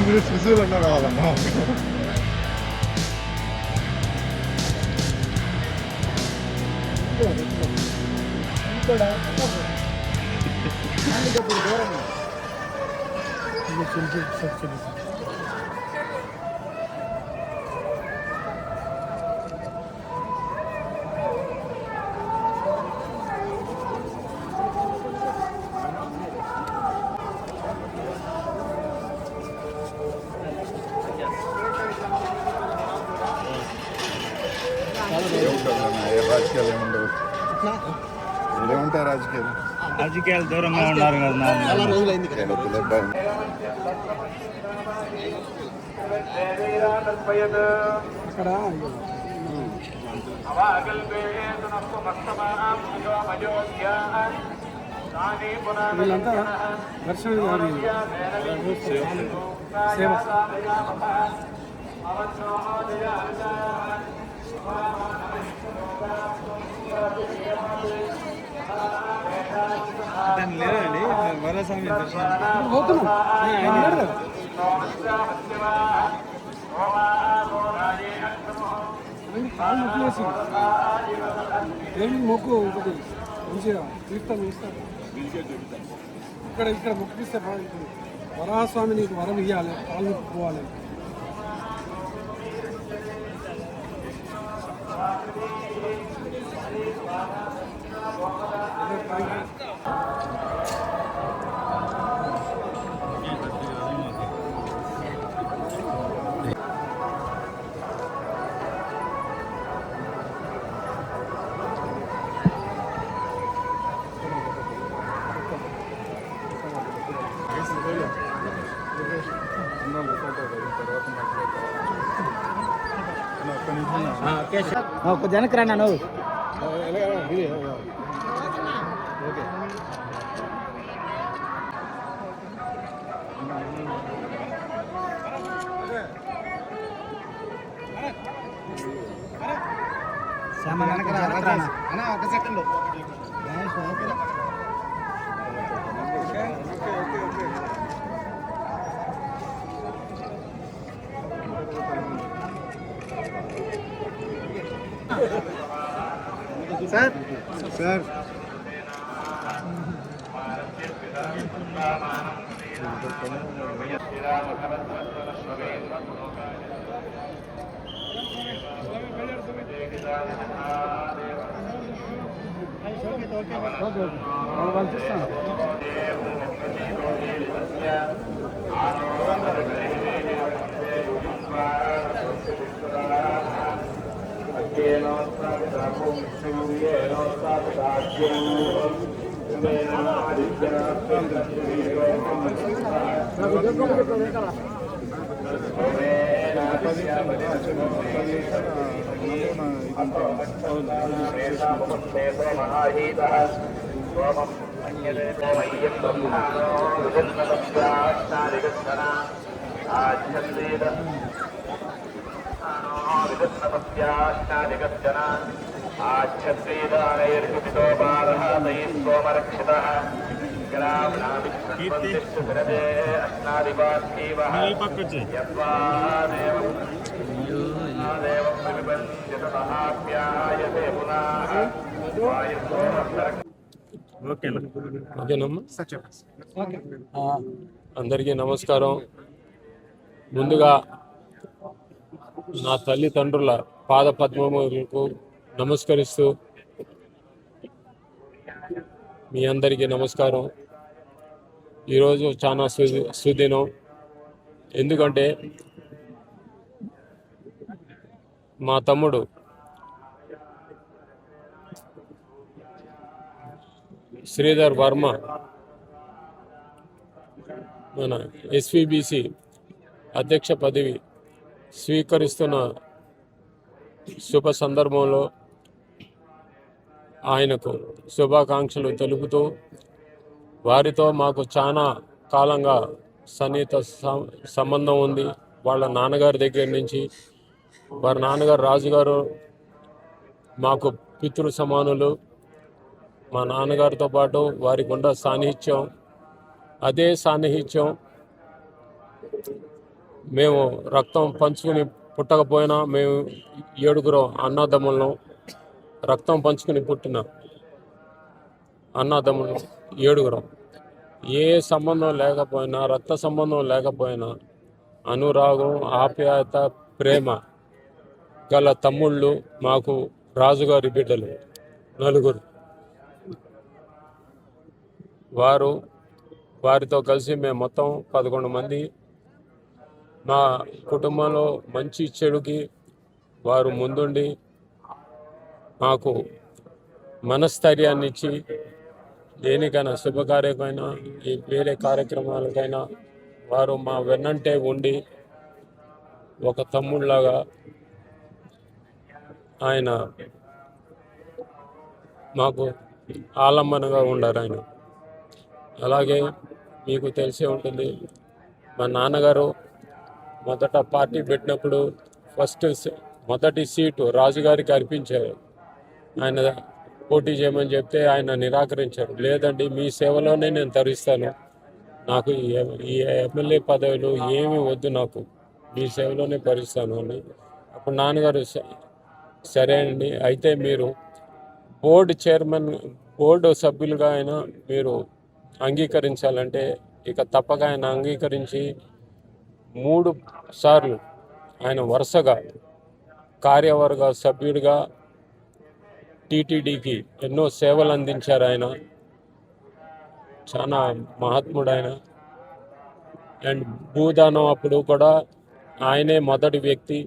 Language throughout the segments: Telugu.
మీరు శిశువులు అన్నా కావాలన్నా రాజకీయాలు ఏముండవు, ఏముంటాయి రాజకీయాలు? రాజకీయాలు దూరంగా ఉన్నారు కదా. చాలా రోజులైంది. వీళ్ళంతా దర్శనం సేవ లేదండి, వరస్వామి దర్శనం ఏమి మొక్కు ఒకటి మంచిగా తీర్థం ఇస్తారు. ఇక్కడ మొక్కిస్తే బాగుంటుంది. వరాస్వామి నీకు వరం ఇవ్వాలి, కాళ్ళు పోవాలి. జనకు రా నువ్వు. ఒక సెకండ్ సార్ సార్ అందరికీ నమస్కారం. ముందుగా నా తల్లిదండ్రుల పాదపద్మములకు నమస్కరిస్తూ మీ అందరికీ నమస్కారం. ఈరోజు చాలా సుదినం. ఎందుకంటే మా తమ్ముడు శ్రీధర్ వర్మ మన ఎస్విబిసి అధ్యక్ష పదవి స్వీకరిస్తున్న శుభ సందర్భంలో ఆయనకు శుభాకాంక్షలు తెలుపుతూ వారితో మాకు చాలా కాలంగా సన్నిహిత సంబంధం ఉంది. వాళ్ళ నాన్నగారి దగ్గర నుంచి, వారి నాన్నగారు రాజుగారు మాకు పితృ సమానులు. మా నాన్నగారితో పాటు వారికి ఉన్న సాన్నిహిత్యం, అదే సాన్నిహిత్యం మేము రక్తం పంచుకుని పుట్టకపోయినా మేము 7 అన్నదమ్ములను, రక్తం పంచుకుని పుట్టిన అన్నదమ్ములు 7. ఏ సంబంధం లేకపోయినా, రక్త సంబంధం లేకపోయినా అనురాగం, ఆప్యాయత, ప్రేమ గల తమ్ముళ్ళు మాకు రాజుగారి బిడ్డలు 4. వారితో కలిసి మేము మొత్తం 11 మంది. మా కుటుంబంలో మంచి చెడుకి వారు ముందుండి మాకు మనస్థైర్యాన్ని ఇచ్చి, దేనికైనా శుభకార్యమైనా వేరే కార్యక్రమాలకైనా వారు మా వెన్నంటే ఉండి ఒక తమ్ముళ్ళలాగా ఆయన మాకు ఆలంబనగా ఉండారు ఆయన. అలాగే మీకు తెలిసే ఉంటుంది, మా నాన్నగారు మొదట పార్టీ పెట్టినప్పుడు మొదటి సీటు రాజుగారికి అర్పించారు. ఆయన పోటీ చేయమని చెప్తే ఆయన నిరాకరించారు. లేదండి, మీ సేవలోనే నేను తరిస్తాను, నాకు ఈ ఎమ్మెల్యే పదవులు ఏమీ వద్దు, నాకు మీ సేవలోనే భరిస్తాను అని. అప్పుడు నాన్నగారు సరే అండి, అయితే మీరు బోర్డు సభ్యులుగా అయినా మీరు అంగీకరించాలంటే ఇక తప్పక ఆయన అంగీకరించి 3 సార్లు ఆయన వరుసగా కార్యవర్గ సభ్యుడిగా టీటీడీకి ఎన్నో సేవలు అందించారు. ఆయన చాలా మహాత్ముడు ఆయన. అండ్ భూదానం అప్పుడు కూడా ఆయనే మొదటి వ్యక్తి.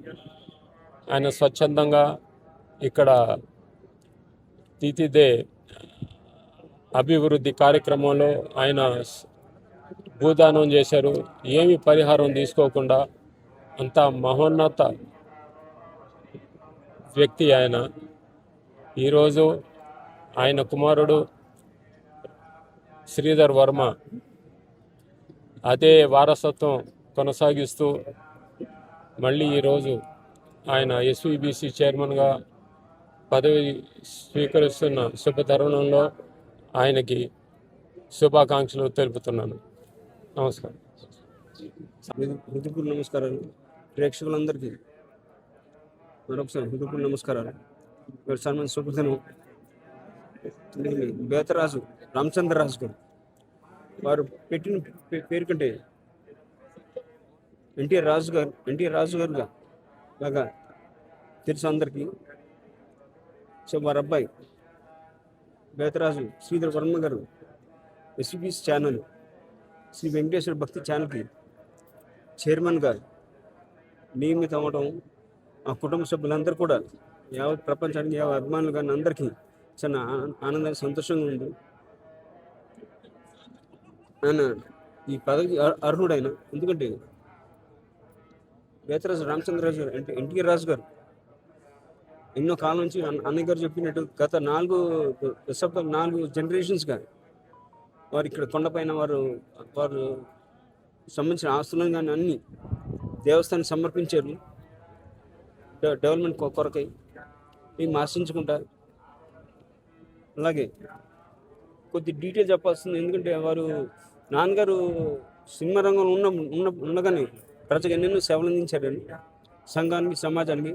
ఆయన స్వచ్ఛందంగా ఇక్కడ తీతిదే అభివృద్ధి కార్యక్రమంలో ఆయన భూదానం చేశారు. ఏమి పరిహారం తీసుకోకుండా. అంత మహోన్నత వ్యక్తి ఆయన. ఈరోజు ఆయన కుమారుడు శ్రీధర్ వర్మ అదే వారసత్వం కొనసాగిస్తూ మళ్ళీ ఈరోజు ఆయన ఎస్విబిసి చైర్మన్గా పదవి స్వీకరిస్తున్న శుభ తరుణంలో ఆయనకి శుభాకాంక్షలు తెలుపుతున్నాను. నమస్కారం. హృదయపూర్వక నమస్కారాలు ప్రేక్షకులందరికీ. మరొకసారి హృదయపూర్వక నమస్కారాలు. సన్మాన్ శుభదినం. బేతరాజు రామచంద్రరాజు గారు వారు పెట్టిన పేరు కంటే ఎన్టీఆర్ రాజు గారుగా బాగా తెలుసు అందరికీ. సో వారి అబ్బాయి బేతరాజు శ్రీధర్ వర్మ గారు ఎస్బీఎస్ ఛానల్ శ్రీ వెంకటేశ్వర భక్తి ఛానల్కి చైర్మన్గా నియమితం అవ్వడం ఆ కుటుంబ సభ్యులందరూ కూడా యావత్ ప్రపంచానికి అభిమానులు కానీ అందరికీ చాలా ఆనందంగా సంతోషంగా ఉంది. ఆయన ఈ పదవికి అర్హుడైన, ఎందుకంటే బేతరాజు రామచంద్రరాజు గారు అంటే ఎన్టీఆర్ రాజు గారు ఎన్నో కాలం నుంచి అన్నయ్య గారు చెప్పినట్టు గత 4 జనరేషన్స్గా వారు ఇక్కడ కొండపైన వారు సంబంధించిన ఆస్తులను కానీ అన్ని దేవస్థానం సమర్పించారు డెవలప్మెంట్ కొరకై. మేము ఆశించుకుంటా. అలాగే కొద్ది డీటెయిల్ చెప్పాల్సింది, ఎందుకంటే వారు నాన్నగారు సినిమా రంగంలో ఉండగానే ప్రజలకు ఎన్నెన్నో సేవలు అందించారని, సంఘానికి, సమాజానికి.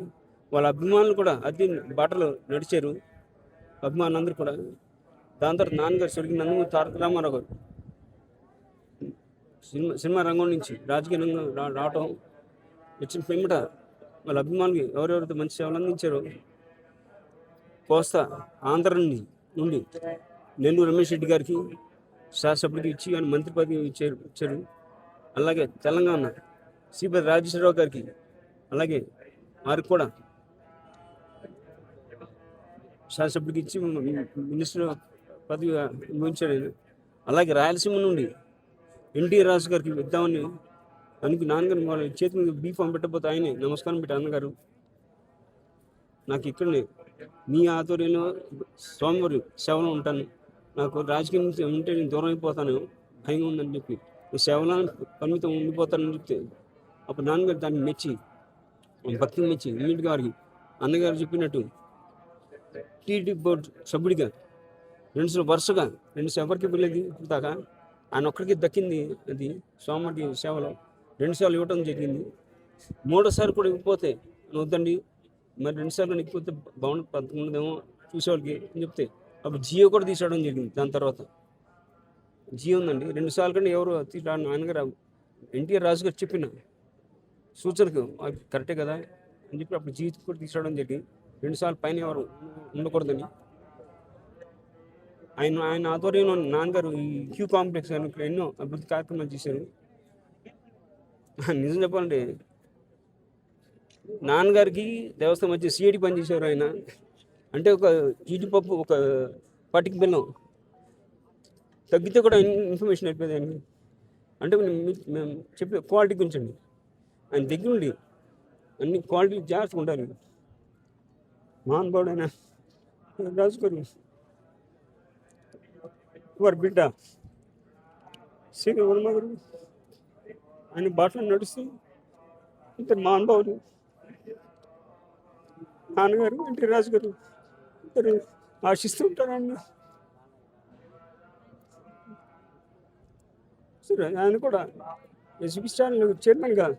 వాళ్ళ అభిమానులు కూడా అదే బాటలో నడిచారు అభిమానులందరూ కూడా. దాని తర్వాత నాన్నగారు సరిగ్గా నందమూరి తారక రామారావు గారు సినిమా రంగం నుంచి రాజకీయ రంగం రావటం వచ్చిన పిమ్మట వాళ్ళ అభిమానులు ఎవరెవరైతే మంచి సేవలు అందించారో, కోస్తా ఆంధ్ర నుండి నెల్లూరు రమేష్ రెడ్డి గారికి శాసనసభ్యుడికి ఇచ్చి ఆయన మంత్రి పదవి ఇచ్చారు. అలాగే తెలంగాణ శ్రీపతి రాజేశ్వరరావు గారికి, అలాగే వారికి కూడా శాసనసభ్యుడికి ఇచ్చి మినిస్టర్ పదవి అనుభవించాడు ఆయన. అలాగే రాయలసీమ నుండి ఎన్టీఆర్ రాజు గారికి ఇద్దామని అందుకు నాన్నగారు వాళ్ళ చేతి మీద బీఫామ్ పెట్టకపోతే ఆయనే నమస్కారం పెట్టి అన్నగారు నాకు ఇక్కడనే మీ ఆధ్వర్యంలో స్వామివారి సేవలో ఉంటాను, నాకు రాజకీయం నుంచి ఉంటే నేను దూరం అయిపోతాను భయంగా ఉందని చెప్పి సేవలో పరిమితం ఉండిపోతానని చెప్తే అప్పుడు నాన్నగారు దాన్ని మెచ్చి భక్తిని మెచ్చి ఇమ్మీడియట్గా వారికి అన్నగారు చెప్పినట్టు టీడీ బోర్డు సభ్యుడిగా వరుసగా ఎవరికి వెళ్ళేది దాకా ఆయన ఒక్కరికి దక్కింది అది స్వామి సేవలో 2 సార్లు ఇవ్వటం జరిగింది. 3వ సారి కూడా ఇవ్వకపోతే వద్దండి మరి 2 సార్లు ఇవ్వకపోతే బాగుండేమో చూసేవాళ్ళకి అని చెప్తే అప్పుడు జియో కూడా తీసుకోవడం జరిగింది. దాని తర్వాత జియో ఉందండి 2 సార్లు కంటే ఎవరు నాన్నగారు ఎన్టీఆర్ రాజు గారు చెప్పిన సూచనకు కరెక్టే కదా అని చెప్పి అప్పుడు జియో కూడా తీసుకోవడం జరిగింది. 2 సార్లు పైన ఎవరు ఉండకూడదని ఆయన ఆధ్వర్యంలో నాన్నగారు ఈ క్యూ కాంప్లెక్స్ అని ఇక్కడ ఎన్నో అభివృద్ధి కార్యక్రమాలు చేశారు. నిజం చెప్పాలంటే నాన్నగారికి దేవస్థానం వచ్చి సిఐడి పనిచేసేవారు ఆయన. అంటే ఒక జీడిపప్పు ఒక పటికి బెల్లం తగ్గితే కూడా ఇన్ఫర్మేషన్ అయిపోయింది ఆయన. అంటే మేము చెప్పే క్వాలిటీ గురించి అండి ఆయన దగ్గర ఉండి అన్ని క్వాలిటీ జాగ్రత్తగా ఉండాలి. మహానుభావుడైన రాజు గారు వారి బిడ్డ శ్రీ వర్మ గారు ఆయన బాటలో నడుస్తూ ఇద్దరు మహానుభావులు నాన్నగారు ఎన్టీ రాజు గారు ఇద్దరు ఆశిస్తూ ఉంటారన్న. సరే ఆయన కూడా ఎస్బీ ఛానల్ చైర్మన్గా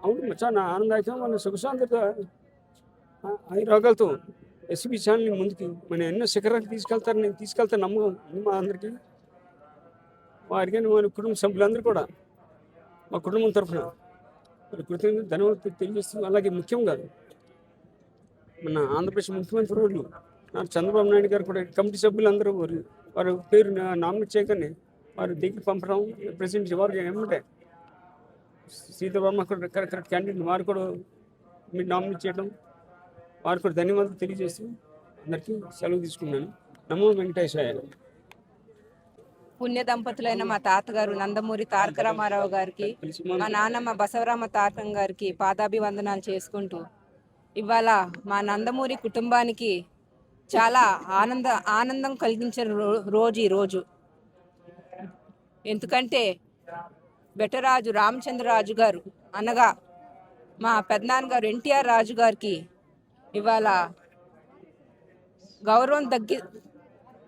అవును చాలా ఆనందదాయకం వాళ్ళ సుఖశాంతత ఈ రోగాలతో ఎస్బీ ఛానల్ని ముందుకు మన ఎన్నో శిఖరాలకు తీసుకెళ్తారు నమ్మకం మా అందరికీ. వారికైనా మన కుటుంబ సభ్యులందరూ కూడా మా కుటుంబం తరఫున వారి కృతజ్ఞతలు ధన్యవాదాలు తెలియజేస్తూ అలాగే ముఖ్యంగా మన ఆంధ్రప్రదేశ్ ముఖ్యమంత్రి రోజులు చంద్రబాబు నాయుడు గారు కూడా కమిటీ సభ్యులందరూ వారి పేరు నామినేట్ చేయగానే వారి దగ్గర పంపడం ప్రెసిడెంట్ వారు ఏమంటే సీతారామ కరెక్ట్ క్యాండిడేట్ వారు కూడా మీరు నామినేట్ చేయడం వారికి కూడా ధన్యవాదాలు తెలియజేస్తూ అందరికీ సెలవు తీసుకున్నాను. నమో వెంకటేశాయ. పుణ్య దంపతులైన మా తాతగారు నందమూరి తారక రామారావు గారికి, మా నాన్నమ్మ బసవరామ తారకం గారికి పాదాభివందనాలు చేసుకుంటూ ఇవాళ మా నందమూరి కుటుంబానికి చాలా ఆనందం కలిగించిన రోజు ఈ రోజు. ఎందుకంటే బెటరాజు రామచంద్రరాజు గారు అనగా మా పెద్దనాన్నగారు ఎన్టీఆర్ రాజు గారికి ఇవాళ గౌరవం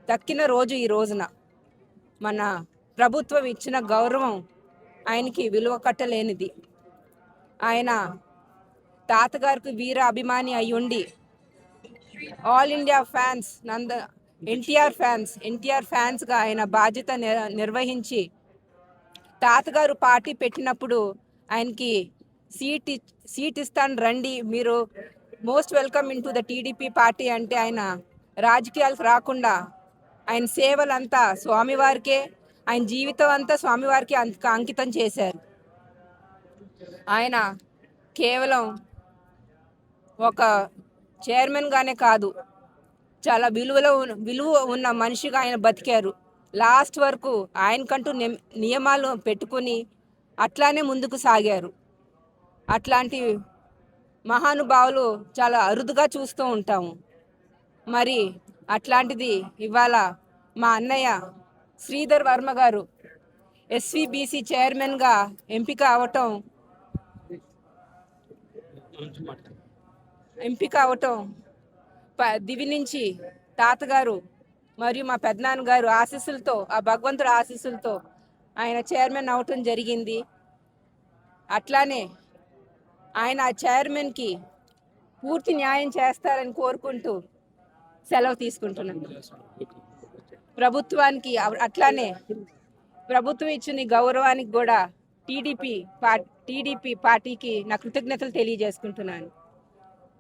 దక్కిన రోజు ఈ రోజున. మన ప్రభుత్వం ఇచ్చిన గౌరవం ఆయనకి విలువ కట్టలేనిది. ఆయన తాతగారికి వీర అభిమాని అయి ఉండి ఆల్ ఇండియా ఫ్యాన్స్ ఎన్టీఆర్ ఫ్యాన్స్గా ఆయన బాధ్యత నిర్వహించి తాతగారు పార్టీ పెట్టినప్పుడు ఆయనకి సీట్ ఇస్తాను రండి, మీరు most welcome in to the TDP party అంటే ఆయన రాజకీయాలకు రాకుండా ఆయన సేవలంతా స్వామివారికే, ఆయన జీవితం అంతా స్వామివారికి అంకితం చేశారు. ఆయన కేవలం ఒక చైర్మన్గానే కాదు, చాలా విలువ ఉన్న మనిషిగా ఆయన బతికారు. లాస్ట్ వరకు ఆయనకంటూ నియమాలు పెట్టుకుని అట్లానే ముందుకు సాగారు. అట్లాంటి మహానుభావులు చాలా అరుదుగా చూస్తూ ఉంటాము. మరి అట్లాంటిది ఇవాళ మా అన్నయ్య శ్రీధర్ వర్మ గారు ఎస్వీబీసీ చైర్మన్గా ఎంపిక అవటం దివి నుంచి తాతగారు మరియు మా పెద్దనాన్నగారు ఆశీస్సులతో, ఆ భగవంతుడి ఆశీస్సులతో ఆయన చైర్మన్ అవటం జరిగింది. అట్లానే ఆయన ఆ చైర్మన్కి పూర్తి న్యాయం చేస్తారని కోరుకుంటూ సెలవు తీసుకుంటున్నాను. ప్రభుత్వానికి అట్లానే ప్రభుత్వం ఇచ్చిన గౌరవానికి కూడా టీడీపీ పార్టీకి నా కృతజ్ఞతలు తెలియజేసుకుంటున్నాను.